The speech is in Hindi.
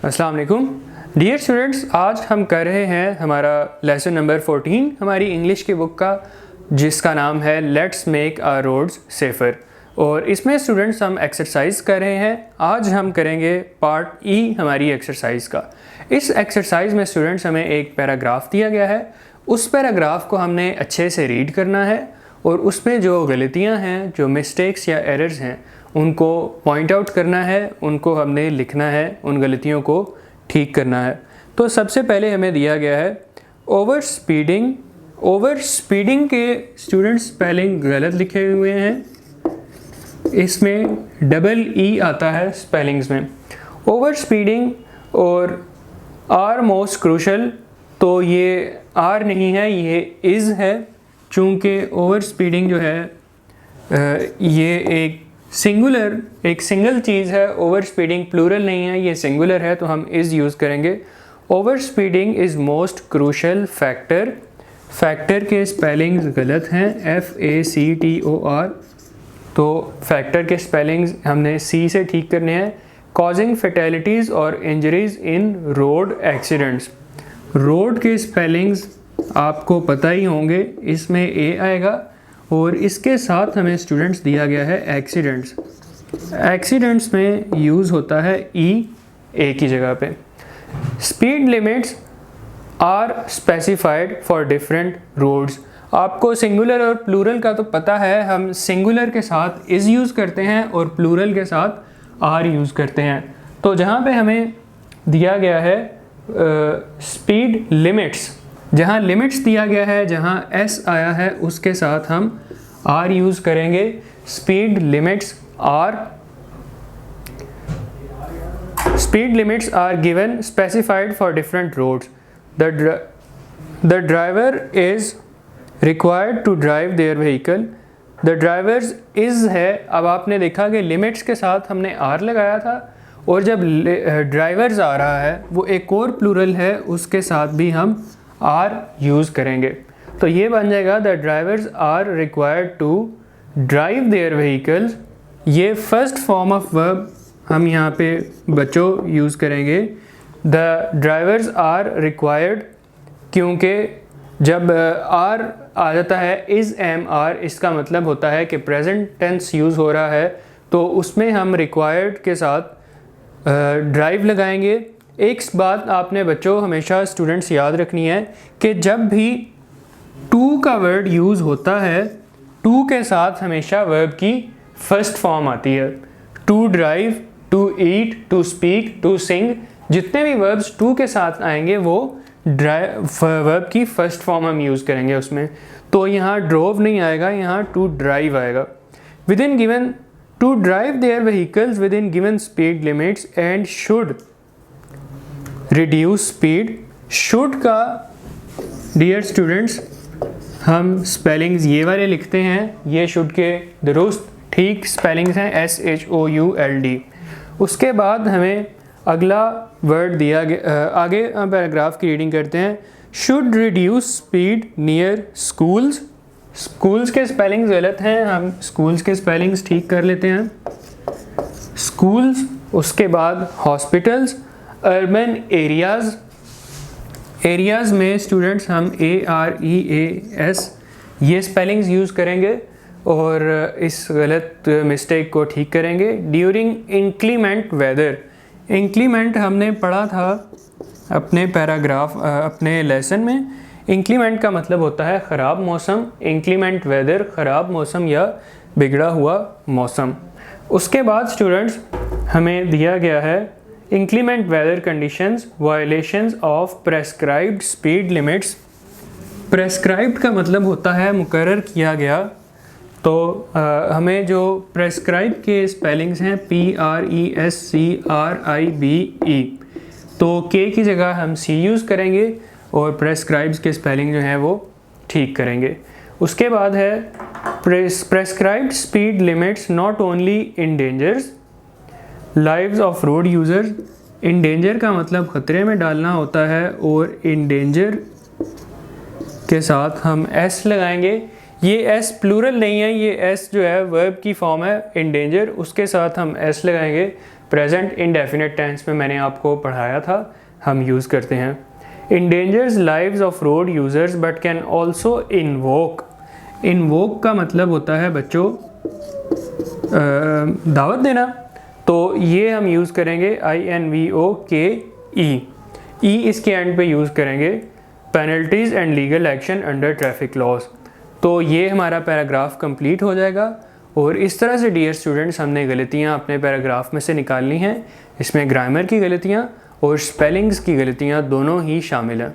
अस्सलाम वालेकुम डियर स्टूडेंट्स, आज हम कर रहे हैं हमारा लेसन नंबर 14 हमारी इंग्लिश की बुक का, जिसका नाम है let's make our roads safer. और इसमें स्टूडेंट्स हम एक्सरसाइज कर रहे हैं। आज हम करेंगे पार्ट ई हमारी एक्सरसाइज का। इस एक्सरसाइज में स्टूडेंट्स हमें एक पैराग्राफ दिया गया है, उस पैराग्राफ को हमने अच्छे से रीड करना है और उसमें जो गलतियाँ हैं, जो मिस्टेक्स या एरर्स हैं, उनको पॉइंट आउट करना है, उनको हमने लिखना है, उन गलतियों को ठीक करना है। तो सबसे पहले हमें दिया गया है ओवर स्पीडिंग। ओवर स्पीडिंग के स्टूडेंट्स स्पेलिंग गलत लिखे हुए हैं, इसमें डबल ई आता है स्पेलिंग्स में। ओवर स्पीडिंग और आर मोस्ट क्रूशल, तो ये आर नहीं है, ये इज़ है। चूँकि ओवर स्पीडिंग जो है ये एक सिंगल चीज़ है, ओवर स्पीडिंग प्लूरल नहीं है, ये सिंगुलर है, तो हम इज़ यूज़ करेंगे। Over speeding is most crucial factor. Factor के स्पेलिंग्स गलत हैं, FACTOR, तो फैक्टर के स्पेलिंग्स हमने सी से ठीक करने हैं। कॉजिंग फैटेलिटीज़ और इंजरीज इन रोड एक्सीडेंट्स। रोड के स्पेलिंग्स आपको पता ही होंगे, इसमें ए आएगा और इसके साथ हमें स्टूडेंट्स दिया गया है एक्सीडेंट्स। एक्सीडेंट्स में यूज़ होता है ई ए की जगह पे। Speed limits are specified for different roads. आपको सिंगुलर और प्लूरल का तो पता है, हम सिंगुलर के साथ इज़ यूज़ करते हैं और प्लूरल के साथ आर यूज़ करते हैं। तो जहाँ पे हमें दिया गया है स्पीड लिमिट्स, जहाँ लिमिट्स दिया गया है, जहाँ एस आया है, उसके साथ हम आर यूज़ करेंगे। Speed limits are given specified for different roads. The driver is required to drive their vehicle. The drivers is है, अब आपने देखा कि लिमिट्स के साथ हमने आर लगाया था, और जब ड्राइवर्स आ रहा है वो एक और प्लूरल है, उसके साथ भी हम आर यूज़ करेंगे। तो ये बन जाएगा the drivers are required to drive their vehicles. ये फर्स्ट फॉर्म ऑफ वर्ब हम यहाँ पे बच्चों यूज़ करेंगे। द ड्राइवर्स आर रिक्वायर्ड, क्योंकि जब आर आ जाता है इज़ एम आर, इसका मतलब होता है कि प्रेजेंट टेंस यूज़ हो रहा है, तो उसमें हम रिक्वायर्ड के साथ ड्राइव लगाएंगे। एक बात आपने बच्चों हमेशा स्टूडेंट्स याद रखनी है कि जब भी टू का वर्ड यूज़ होता है, टू के साथ हमेशा वर्ब की फर्स्ट फॉर्म आती है। To drive, to eat, to speak, to sing, जितने भी वर्ब्स टू के साथ आएंगे वो वर्ब की फर्स्ट फॉर्म हम यूज़ करेंगे उसमें। तो यहाँ ड्रोव नहीं आएगा, यहाँ टू ड्राइव आएगा। Within given to drive their vehicles within given speed limits and should reduce speed. Should का डियर स्टूडेंट्स हम स्पेलिंग्स ये वाले लिखते हैं, ये शुड के दुरुस्त ठीक स्पेलिंग्स हैं, SHOULD। उसके बाद हमें अगला वर्ड दिया गया, आगे पैराग्राफ की रीडिंग करते हैं। Should reduce speed near schools. Schools के स्पेलिंग्स गलत हैं, हम स्कूल्स के स्पेलिंग्स ठीक कर लेते हैं। स्कूल्स, उसके बाद हॉस्पिटल्स। अर्बन एरियाज़, एरियाज़ में स्टूडेंट्स हम AREAS ये स्पेलिंग्स यूज़ करेंगे और इस गलत मिस्टेक को ठीक करेंगे। During inclement weather. इंक्लीमेंट हमने पढ़ा था अपने पैराग्राफ अपने लेसन में। इंक्लीमेंट का मतलब होता है ख़राब मौसम। इंक्लीमेंट वेदर ख़राब मौसम या बिगड़ा हुआ मौसम। उसके बाद स्टूडेंट्स हमें दिया गया है inclement weather conditions, violations of prescribed speed limits. Prescribed का मतलब होता है मुकर्रर किया गया, तो हमें जो प्रेस्क्राइब के स्पेलिंग्स हैं PRESCRIBE, तो के की जगह हम C यूज़ करेंगे और प्रेस्क्राइब्स के स्पेलिंग जो हैं वो ठीक करेंगे। उसके बाद है prescribed speed limits not only endangers lives of road users. Endanger का मतलब ख़तरे में डालना होता है और इंडेंजर के साथ हम एस लगाएंगे। ये एस प्लूरल नहीं है, ये एस जो है वर्ब की फॉर्म है इंडेंजर, उसके साथ हम एस लगाएंगे। प्रेजेंट इंडेफिनिट टेंस में मैंने आपको पढ़ाया था, हम यूज़ करते हैं। Endangers lives of road users but can also invoke. Invoke का मतलब होता है बच्चों दावत देना, तो ये हम यूज़ करेंगे INVOKE। ई इसके एंड पे यूज़ करेंगे penalties and legal action under traffic laws. तो ये हमारा पैराग्राफ कंप्लीट हो जाएगा। और इस तरह से डियर स्टूडेंट्स हमने गलतियाँ अपने पैराग्राफ में से निकालनी हैं। इसमें ग्रामर की गलतियाँ और स्पेलिंग्स की गलतियाँ दोनों ही शामिल हैं।